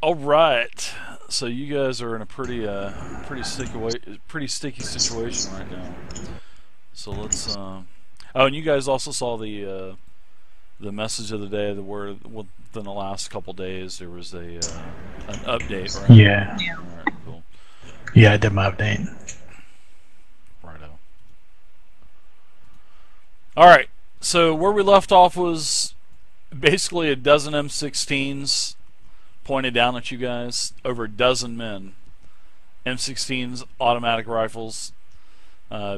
All right. So you guys are in a pretty sticky situation right now. So let's. Oh, and you guys also saw the message of the day that where within the last couple days there was an update, right? Yeah. All right, cool. Yeah, I did my update. Righto. All right. So where we left off was basically a dozen M16s pointed down at you guys. Over a dozen men. M16s, automatic rifles.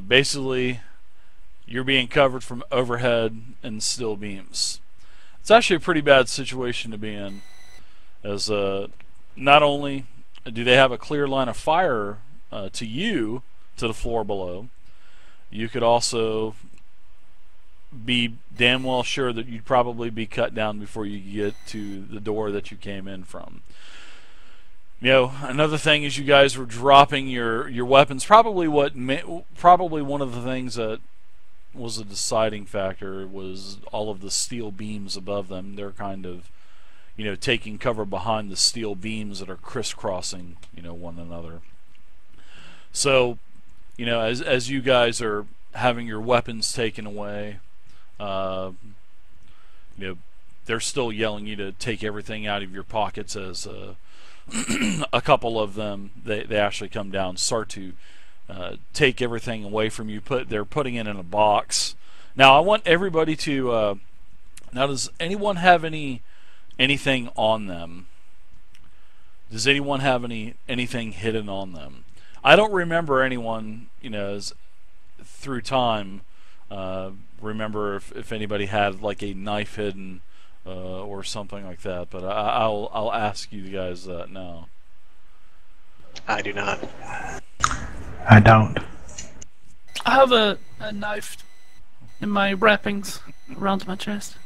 Basically, you're being covered from overhead and steel beams. It's actually a pretty bad situation to be in, as not only do they have a clear line of fire to you, to the floor below, you could also be damn well sure that you'd probably be cut down before you get to the door that you came in from. You know, another thing is you guys were dropping your weapons. Probably one of the things that was a deciding factor was all of the steel beams above them. They're kind of, taking cover behind the steel beams that are crisscrossing, one another. So, as you guys are having your weapons taken away, uh, they're still yelling you to take everything out of your pockets as a couple of them, they actually come down, start to take everything away from you. They're putting it in a box. Now I want everybody to. Now, does anyone have anything on them? Does anyone have anything hidden on them? I don't remember anyone, through time. Remember if anybody had like a knife hidden or something like that. But I'll ask you guys that now. I do not. I don't. I have a knife in my wrappings around my chest.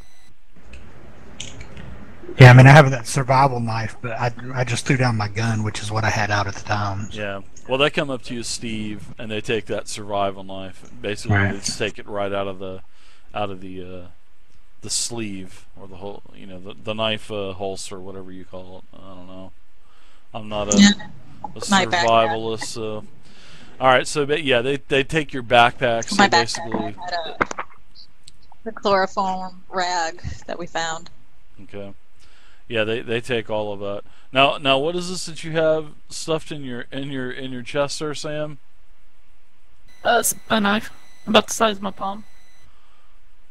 Yeah, I mean, I have that survival knife, but I just threw down my gun, which is what I had out at the time. Yeah. Well, they come up to you, Steve, and they take that survival knife. Basically, Right. they just take it right out of the sleeve or the whole, the knife holster, whatever you call it. I don't know. I'm not a survivalist. So, all right. So, yeah, they take your backpack. So My basically, backpack had the chloroform rag that we found. okay. Yeah, they take all of that. Now, what is this that you have stuffed in your chest, there, Sam? It's a knife about the size of my palm.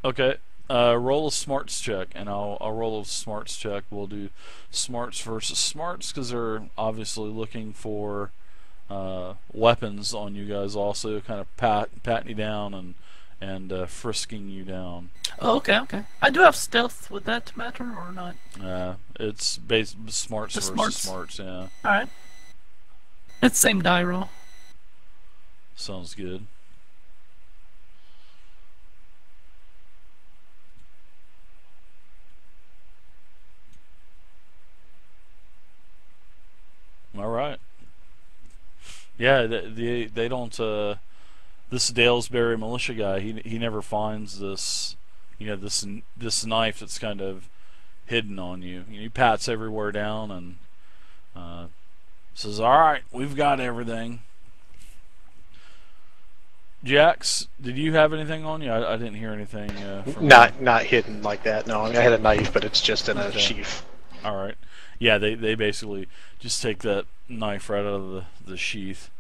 Okay. Roll a smarts check, and I'll roll a smarts check. We'll do smarts versus smarts because they're obviously looking for weapons on you guys. Also, kind of patting you down and frisking you down. Oh, okay. I do have stealth. Would that matter or not? It's smarts The versus smarts. smarts. Yeah, All right. It's same die roll. sounds good. All right. Yeah, they don't. This Dalesbury militia guy, he never finds this, this knife that's kind of hidden on you. He pats everywhere down and says, "All right, we've got everything." Jax, did you have anything on you? I didn't hear anything from Not hidden like that. No, I mean I had a knife, but it's just in a Okay. sheath. All right. Yeah, they basically just take that knife right out of the sheath.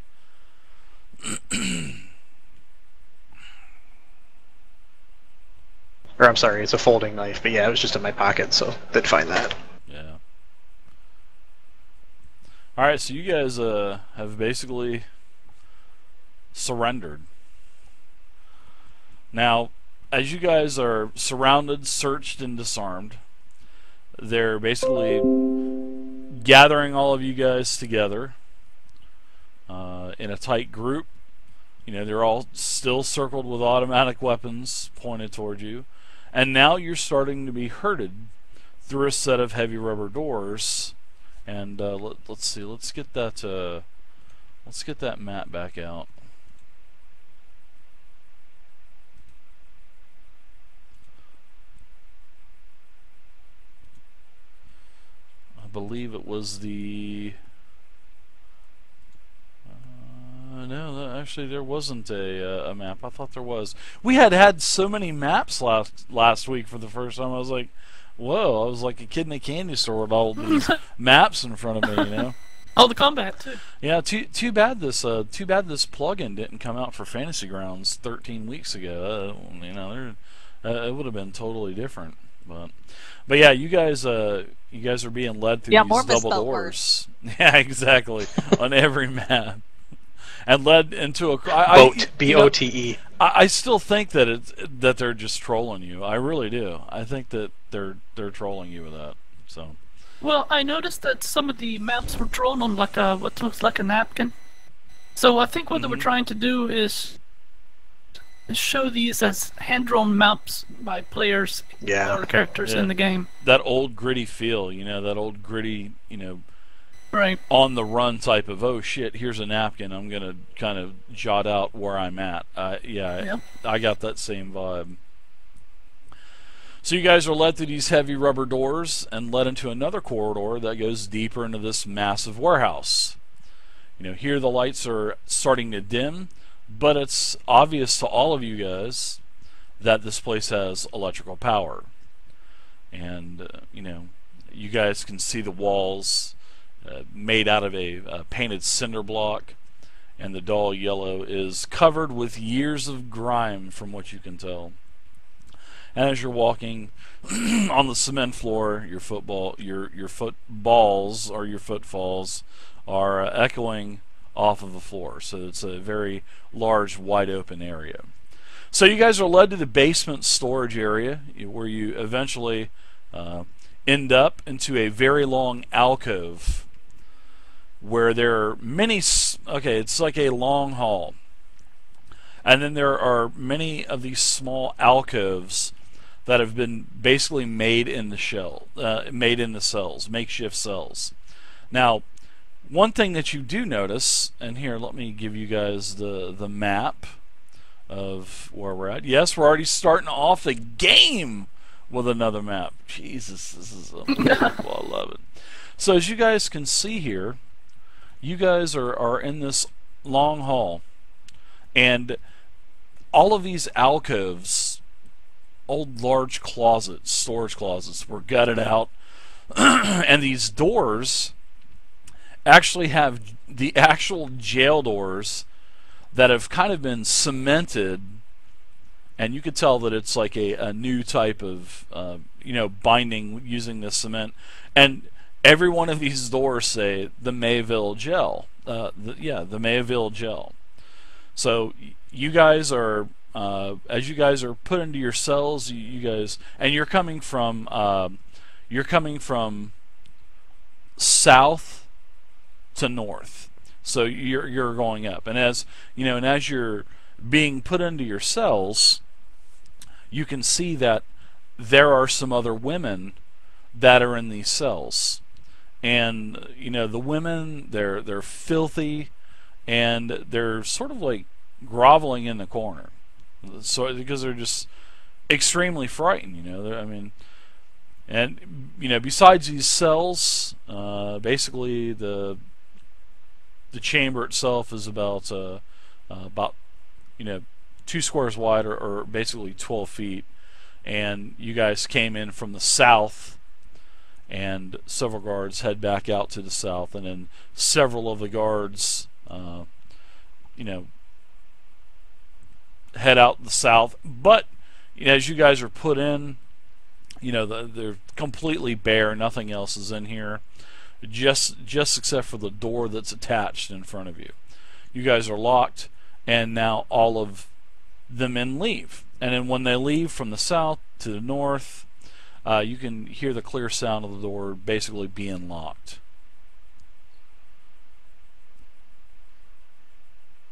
Or I'm sorry, it's a folding knife. But yeah, it was just in my pocket, so they'd find that. Yeah. All right, so you guys have basically surrendered. Now, as you guys are surrounded, searched, and disarmed, they're basically gathering all of you guys together in a tight group. They're all still circled with automatic weapons pointed toward you. And now you're starting to be herded through a set of heavy rubber doors. And let's see. Let's get that map back out. believe it was the. No, actually, there wasn't a map. I thought there was. We had so many maps last week for the first time. I was like, whoa! I was like a kid in a candy store with all these maps in front of me. You know. Oh, the combat too. Yeah. Too bad this plugin didn't come out for Fantasy Grounds 13 weeks ago. You know, it would have been totally different. But yeah, you guys are being led through these more double misspelled doors. Yeah, exactly. On every map. And led into a Boat, B-O-T-E. I still think that they're just trolling you. I really do. I think that they're trolling you with that. So. Well, I noticed that some of the maps were drawn on like what looks like a napkin. So I think what they were trying to do is show these as hand-drawn maps by players or characters in the game. That old gritty feel, you know, that old gritty, you know. Right. On the run type of, oh shit, here's a napkin, I'm gonna kind of jot out where I'm at. I got that same vibe. So you guys are led through these heavy rubber doors and led into another corridor that goes deeper into this massive warehouse. You know, here the lights are starting to dim, but it's obvious to all of you guys that this place has electrical power. And you know, you guys can see the walls made out of a painted cinder block, and the dull yellow is covered with years of grime from what you can tell. And as you're walking on the cement floor, your footballs or your footfalls are echoing off of the floor. So it's a very large, wide open area. So you guys are led to the basement storage area, where you eventually end up into a very long alcove, where there are many, it's like a long hall, and then there are many of these small alcoves that have been basically made in the cells, makeshift cells. Now, one thing that you do notice, and here, let me give you guys the map of where we're at. Yes, we're already starting off the game with another map. Jesus, this is unbelievable. I love it. So as you guys can see here, you guys are in this long hall, and all of these alcoves, old large closets, storage closets, were gutted out, and these doors actually have the actual jail doors that have kind of been cemented, and you could tell that it's like a new type of binding using the cement. And every one of these doors say the Mayville gel. The Mayville gel. So you guys are, as you guys are put into your cells, you guys, and you're coming from south to north. So you're going up, and as you're being put into your cells, you can see that there are some other women that are in these cells. And the women, they're filthy, and they're sort of like groveling in the corner, so because they're just extremely frightened. Besides these cells, basically the chamber itself is about 2 squares wide, or basically 12 feet. And you guys came in from the south, and several guards head back out to the south, and then several of the guards head out the south. But as you guys are put in, they're completely bare, nothing else is in here, just except for the door that's attached in front of you. You guys are locked, and now all of the men leave. And then when they leave from the south to the north, you can hear the clear sound of the door basically being locked.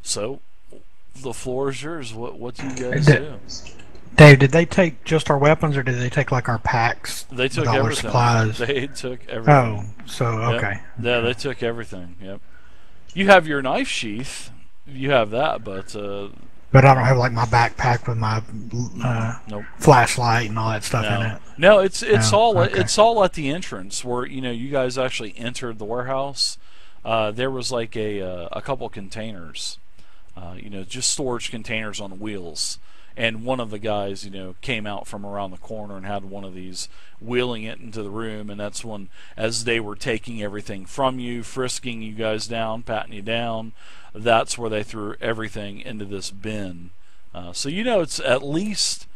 So, the floor is yours. What do you guys do? Dave, did they take just our weapons, or did they take like our packs? They took all everything. Our supplies? They took everything. Oh, so okay. Yep. Yeah, they took everything. Yep. You have your knife sheath. You have that, but But I don't have like my backpack with my Nope. flashlight and all that stuff in No, it. no, it's No? all Okay. it's all at the entrance where you guys actually entered the warehouse. There was like a couple containers, just storage containers on wheels, and one of the guys came out from around the corner and had one of these wheeling it into the room, and that's when, as they were taking everything from you, frisking you guys down, patting you down, that's where they threw everything into this bin. So it's at least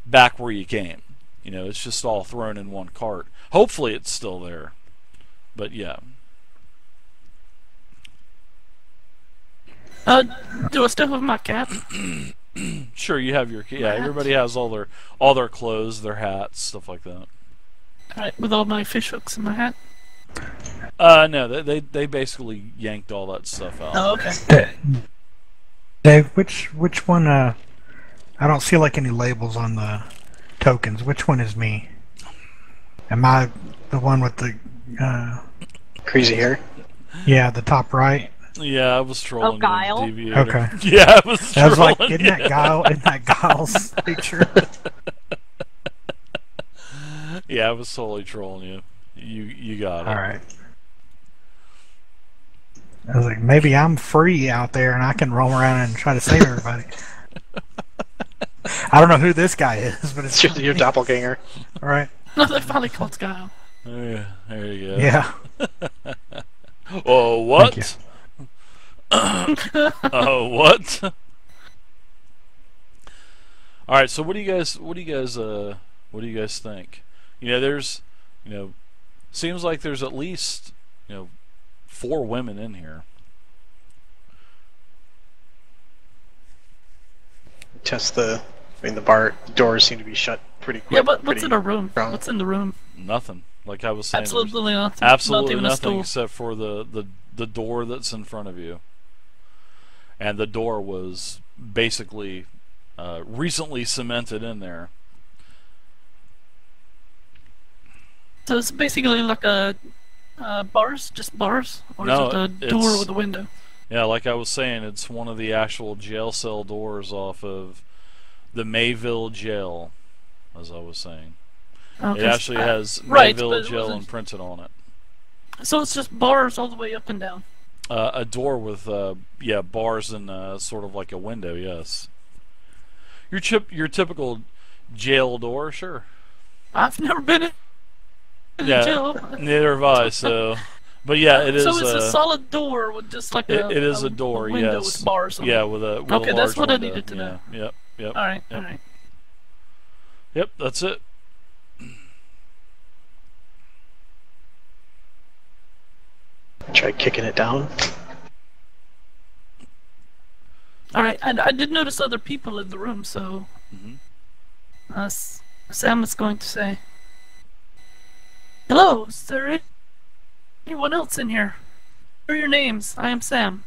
back where you came. It's just all thrown in one cart. Hopefully it's still there. But yeah. Do I still have my cap? Sure, you have your everybody has all their clothes, their hats, stuff like that. Alright, with all my fish hooks in my hat? No, they basically yanked all that stuff out. Oh, okay. Dave, which one? I don't see like any labels on the tokens. Which one is me? Am I the one with the? Crazy hair. Yeah, the top right. Yeah, I was trolling you, Guile? Deviator. Okay. Yeah, I was I was trolling like, isn't you. that Guile? Isn't that Guile's picture? Yeah, I was totally trolling you. You got it. All right. I was like, maybe I'm free out there and I can roam around and try to save everybody. I don't know who this guy is, but it's It's your doppelganger. all right. No, they finally called Guile. Yeah, there you go. Yeah. Oh, what? Thank Oh, what? All right. So, what do you guys think? There's, seems like there's at least, 4 women in here. Test the. The bar doors seem to be shut pretty quick. Yeah, but what's pretty in our room? strong. What's in the room? Nothing. Like I was saying, there's Absolutely nothing. absolutely Not even a nothing stool. except for the door that's in front of you. And the door was basically recently cemented in there. So it's basically like a bars, just bars, or No, is it a door it's- with a window? Yeah, like I was saying, it's one of the actual jail cell doors off of the Mayville jail, as I was saying. Okay, It actually has right, Mayville but it jail wasn't- imprinted on it. So it's just bars all the way up and down. A door with bars and sort of like a window. Yes. Your typical jail door, sure. I've never been in Yeah, jail. neither have I. So, but yeah, it is. So it's a solid door with just like it is a door. window Yes. with bars on Yeah, it. with a Okay, large that's what I window. needed to know. Yeah. Yep. All right, Yep. all right. Yep. That's it. Try kicking it down. All right, and I did notice other people in the room, so Mhm. Sam is going to say, "Hello, is there anyone else in here? What are your names? I am Sam."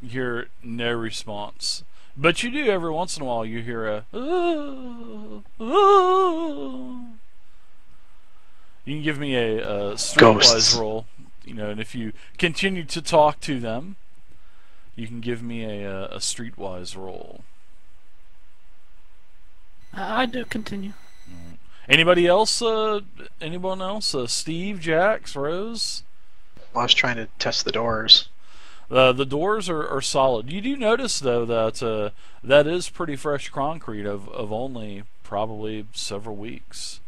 You hear no response, but you do every once in a while. You hear a. "Ooh, ooh." You can give me a streetwise Ghosts. roll, and if you continue to talk to them, you can give me a streetwise roll. I do continue. Anybody else? Anyone else? Steve, Jax, Rose? I was trying to test the doors. The doors are solid. You do notice though that that is pretty fresh concrete of only probably several weeks.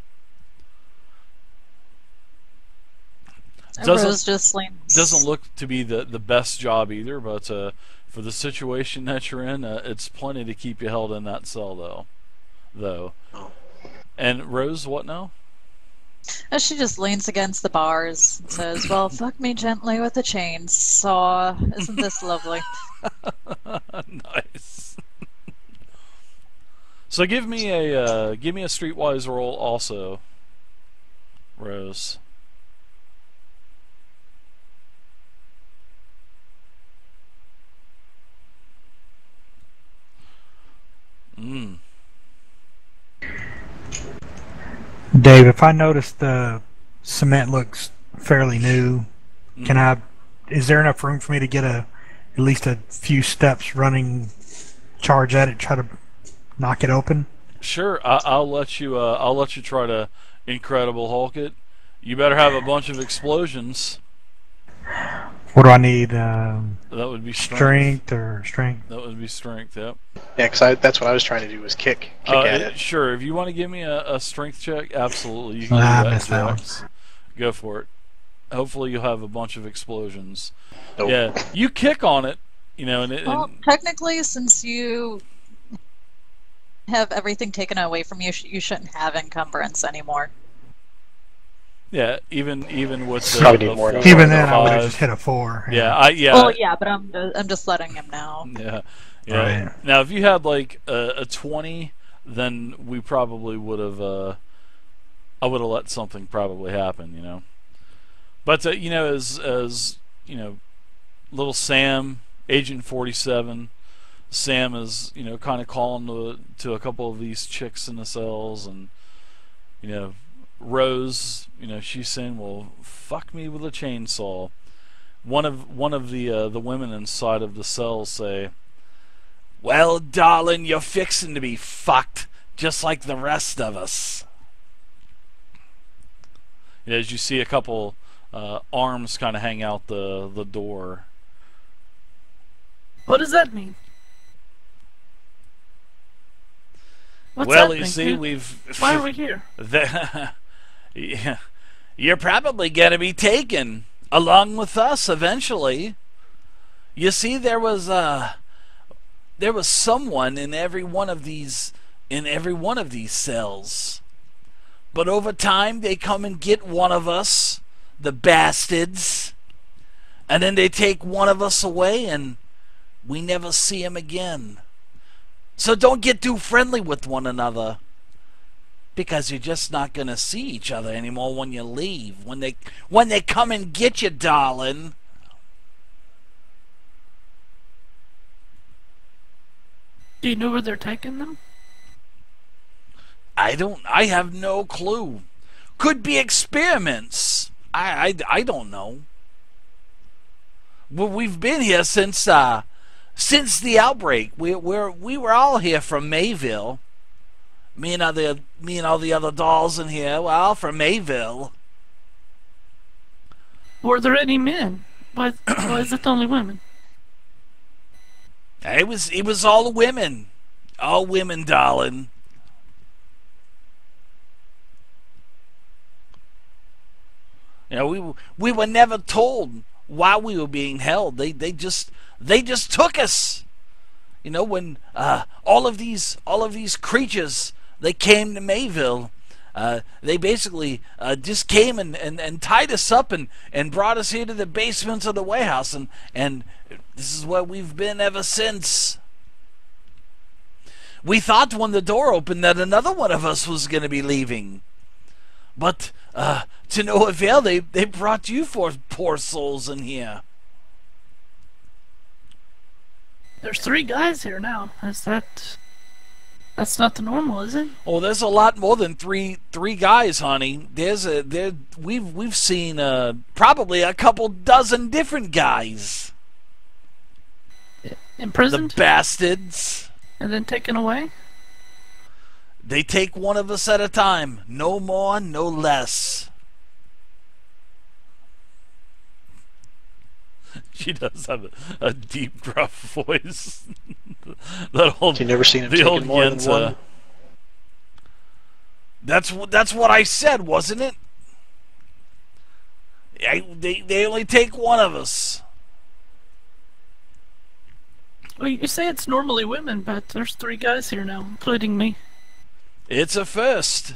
Rose just leans. Doesn't look to be the best job either, but for the situation that you're in, it's plenty to keep you held in that cell though. Oh. And Rose, what now? She just leans against the bars and says, "Well, fuck me gently with a chainsaw. Isn't this lovely?" Nice. So give me a streetwise roll also, Rose. Dave, if I notice the cement looks fairly new, can I? Is there enough room for me to get a at least a few steps running, charge at it, try to knock it open? Sure, I'll let you. I'll let you try to Incredible Hulk it. You better have a bunch of explosions. What do I need? That would be Strength or strength? That would be strength. Yep. Yeah, because that's what I was trying to do, was kick at it. Sure, if you want to give me a strength check, absolutely, you can I do missed that that. One. Go for it. Hopefully, you'll have a bunch of explosions. Nope. Yeah, you kick on it, you know, Well, technically, since you have everything taken away from you, you shouldn't have encumbrance anymore. yeah, even with the, Probably need more than Even then, I would have just hit a 4. Yeah, Well, yeah, but I'm just letting him know. Yeah, yeah. Right. Now, if you had like a 20, then we probably would have. I would have let something probably happen, you know. But you know, as you know, little Sam, Agent 47, Sam is, you know, kind of calling to a couple of these chicks in the cells, and you know, Rose, you know, she's saying, "Well, fuck me with a chainsaw." One of the women inside of the cells say, "Well, darling, you're fixing to be fucked, just like the rest of us." As you see a couple arms kind of hang out the door. What does that mean? What's Well, happening? you see, we've... Why are we here? Yeah, you're probably going to be taken along with us eventually. You see, there was someone in every one of these cells. But over time, they come and get one of us, the bastards, and then they take one of us away, and we never see him again. So don't get too friendly with one another, because you're just not going to see each other anymore when you leave. When they come and get you, darling. Do you know where they're taking them? I have no clue. Could be experiments. I don't know. Well, we've been here since the outbreak. We were all here from Mayville. Me and all the other dolls in here were all from Mayville. Were there any men? Why is it only women? It was all women. All women, darling. You know, we were never told why we were being held. They just took us. You know, when all of these creatures, they came to Mayville, they basically just came and tied us up and brought us here to the basements of the warehouse, and this is where we've been ever since. We thought when the door opened that another one of us was going to be leaving. But to no avail, they brought you four poor souls in here. There's 3 guys here now. That's not the normal, is it? Oh, there's a lot more than three guys, honey. We've seen probably a couple dozen different guys. Imprisoned? The bastards. And then taken away? They take one of us at a time. No more, no less. She does have a deep, gruff voice. That old, You've never seen him taking more than one? That's what I said, wasn't it? They only take one of us. Well, you say it's normally women, but there's 3 guys here now, including me. It's a first.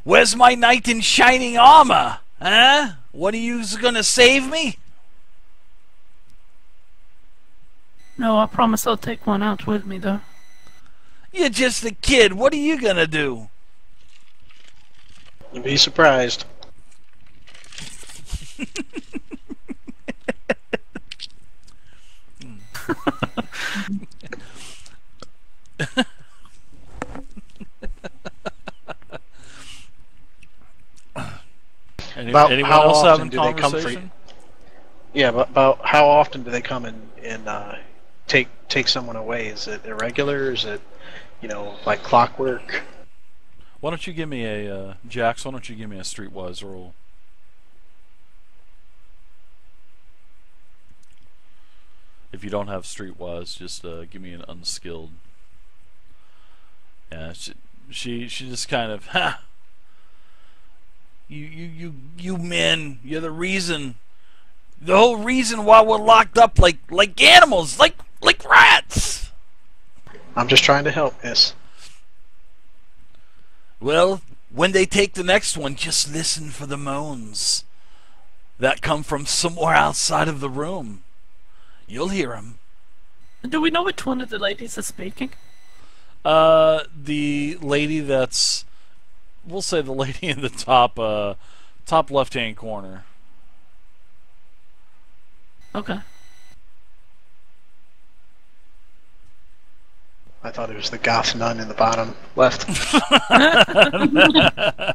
Where's my knight in shining armor? Huh? What are you gonna save me? No, I promise I'll take one out with me, though. You're just a kid. What are you gonna do? You'd be surprised. About Anyone how else often having do they come for conversation? Yeah, but about how often do they come and take someone away? Is it irregular? Is it, like clockwork? Why don't you give me a Jax? Why don't you give me a streetwise roll? If you don't have streetwise, just give me an unskilled. Yeah, she just kind of, ha. You men, you're the reason. The whole reason why we're locked up like animals, like rats. I'm just trying to help, miss. Well, when they take the next one, just listen for the moans that come from somewhere outside of the room. You'll hear them. Do we know which one of the ladies is speaking? The lady that's, we'll say the lady in the top left-hand corner. Okay. I thought it was the goth nun in the bottom left.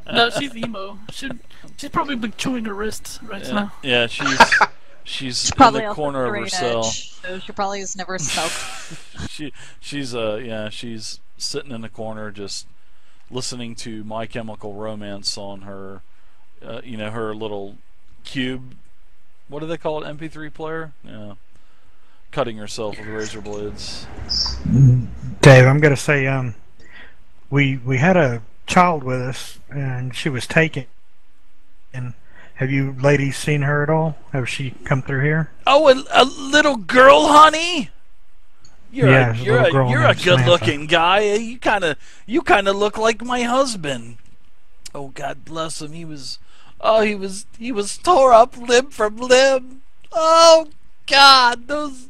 No, she's emo. She's probably been chewing her wrist right now. Yeah, she's in Probably the also corner of her straight cell. edge, so she probably has never smoked. She's sitting in the corner just listening to My Chemical Romance on her her little cube, what do they call it, MP3 player? Yeah. Cutting herself with razor blades. Dave, I'm gonna say we had a child with us and she was taken. And have you ladies seen her at all? Have she come through here? Oh, a little girl, honey. You're Yeah, a good-looking guy. You kind of look like my husband. Oh, God bless him. He was tore up limb from limb. Oh God, those.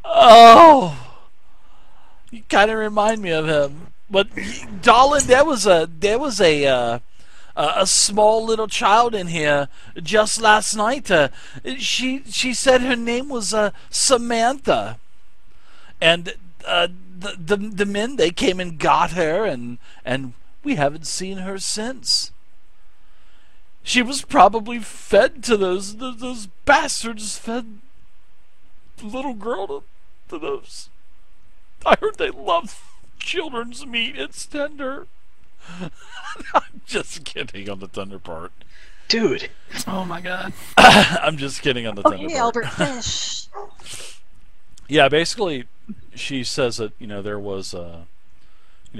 Oh, you kind of remind me of him. But darling, there was a small little child in here just last night. She said her name was Samantha, and the men, they came and got her, and we haven't seen her since. She was probably fed to those bastards. Fed the little girl to those. I heard they love children's meat. It's tender. I'm just kidding on the tender part. Dude. Oh my God. I'm just kidding on the tender part. Albert Fish. Yeah, basically, she says that there was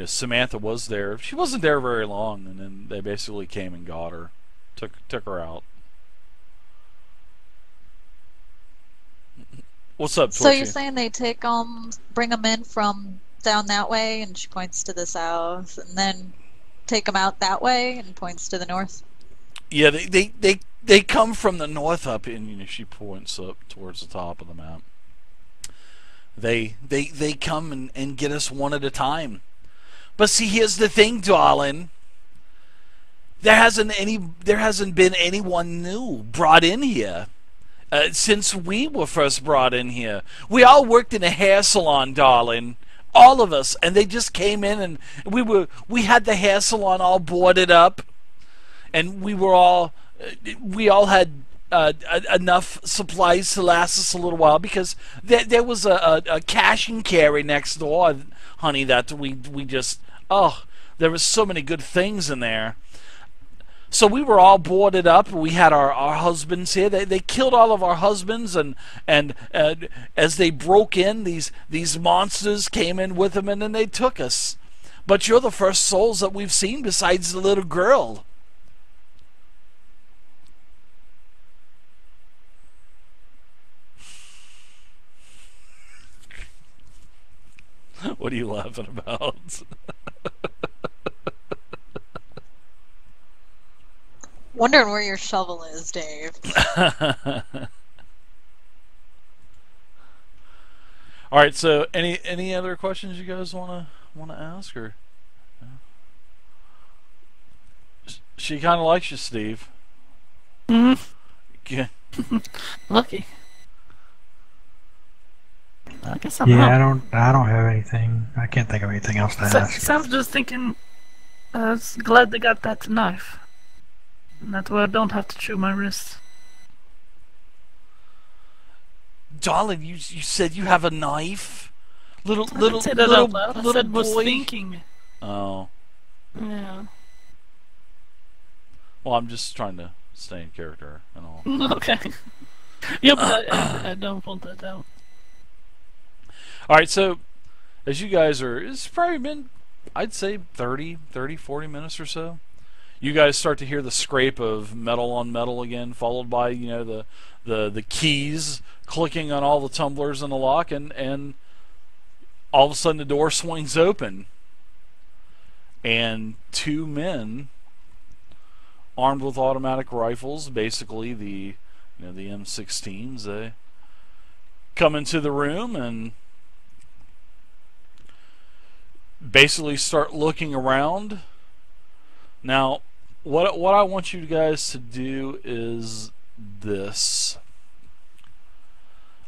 Samantha was there. She wasn't there very long, and then they basically came and got her, took her out. What's up, Twitchy? So you're saying they bring them in from down that way, and she points to the south, and then take them out that way, and points to the north? Yeah, they come from the north up, and she points up towards the top of the map. They come and get us one at a time. But see, here's the thing, darling. There hasn't been anyone new brought in here since we were first brought in here. We all worked in a hair salon, darling. All of us, and they just came in, and we had the hair salon all boarded up, and we all had enough supplies to last us a little while, because there was a cash and carry next door, honey, that we just, there was so many good things in there. So we were all boarded up. We had our husbands here. They killed all of our husbands, and as they broke in, these monsters came in with them, and then they took us. But you're the first souls that we've seen besides the little girl. What are you laughing about? Wondering where your shovel is, Dave. All right. So, any other questions you guys wanna ask, or? She kind of likes you, Steve. Mm-hmm. Yeah. Lucky. I guess I'm Yeah, not. I don't have anything. I can't think of anything else to ask. Sam's just thinking, I was glad they got that knife. And that way I don't have to chew my wrist. darling, you said you have a knife, little I didn't say that little out loud. I little said was boy. thinking. Oh, Yeah. well, I'm just trying to stay in character and all. Okay. Yeah, but I don't want that out. All right, so as you guys are, it's probably been, I'd say 30, 40 minutes or so. You guys start to hear the scrape of metal on metal again, followed by, you know, the keys clicking on all the tumblers in the lock, and all of a sudden the door swings open, and two men armed with automatic rifles, basically the M16s, they come into the room and basically start looking around. Now, what I want you guys to do is this.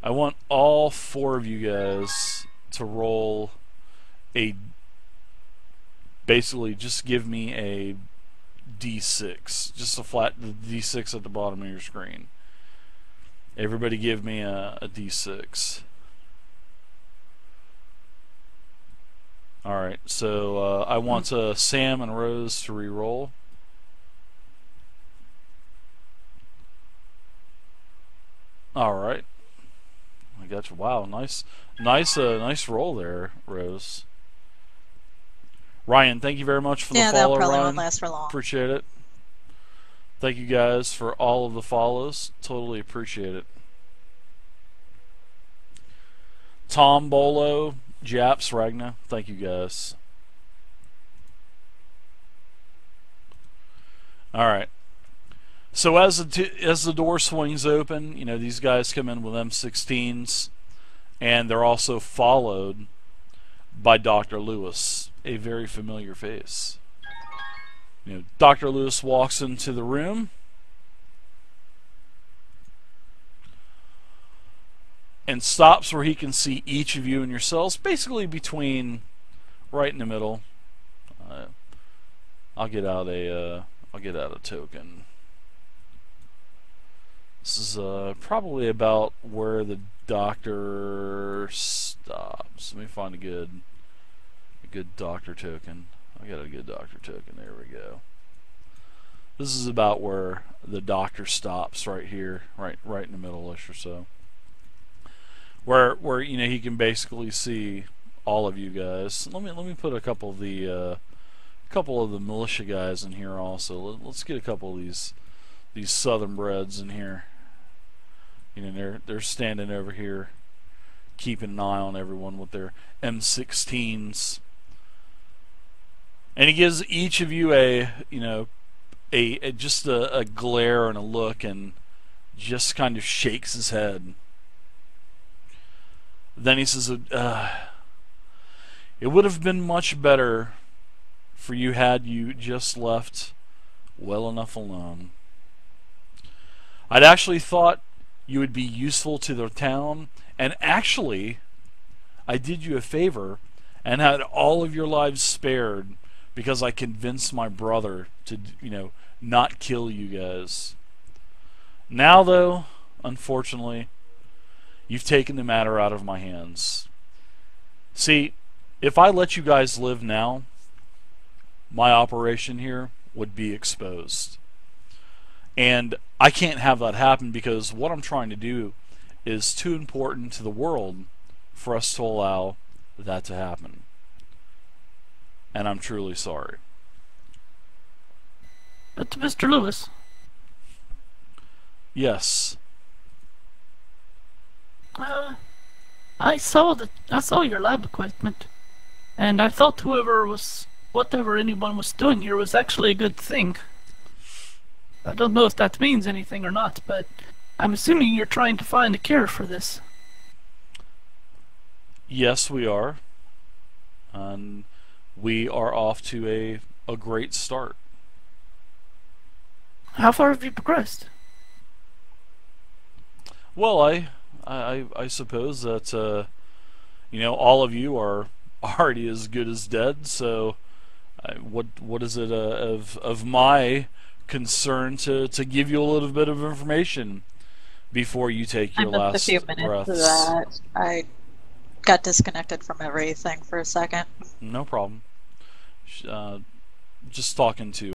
I want all four of you guys to roll a, basically just give me a D6, just a flat D6 at the bottom of your screen. Everybody give me a D6. Alright, so I want Sam and Rose to re-roll. Alright. I got you. Wow, nice roll there, Rose. Ryan, thank you very much for the Yeah, follow, that probably Ryan. won't last for long. Appreciate it. Thank you guys for all of the follows. Totally appreciate it. Tom, Bolo, Japs, Ragna, thank you guys. Alright. So as the door swings open, you know, these guys come in with M16s, and they're also followed by Dr. Lewis, a very familiar face. You know, Dr. Lewis walks into the room and stops where he can see each of you in your cells, basically between right in the middle. I'll get out a token. This is probably about where the doctor stops. Let me find a good doctor token. I got a good doctor token. There we go. This is about where the doctor stops, right here, right in the middle-ish or so. Where you know, he can basically see all of you guys. Let me put a couple of the militia guys in here also. Let's get a couple of these southern breds in here. You know, they're standing over here, keeping an eye on everyone with their M16s. And he gives each of you a glare and a look, and just kind of shakes his head. Then he says, it would have been much better for you had you just left well enough alone. I'd actually thought you would be useful to the town, and actually I did you a favor and had all of your lives spared because I convinced my brother to, you know, not kill you guys. Now though, unfortunately, you've taken the matter out of my hands. See, if I let you guys live now, my operation here would be exposed. And I can't have that happen, because what I'm trying to do is too important to the world for us to allow that to happen. And I'm truly sorry. But Mr. Lewis, Yes. I saw your lab equipment, and I thought whatever anyone was doing here was actually a good thing. I don't know if that means anything or not, but I'm assuming you're trying to find a cure for this. Yes, we are. And we are off to a great start. How far have you progressed? Well, I suppose that you know, all of you are already as good as dead. So, what is it of my concern to give you a little bit of information? before you take I your missed a last few minutes of breaths. that. I got disconnected from everything for a second. No problem. Just talking to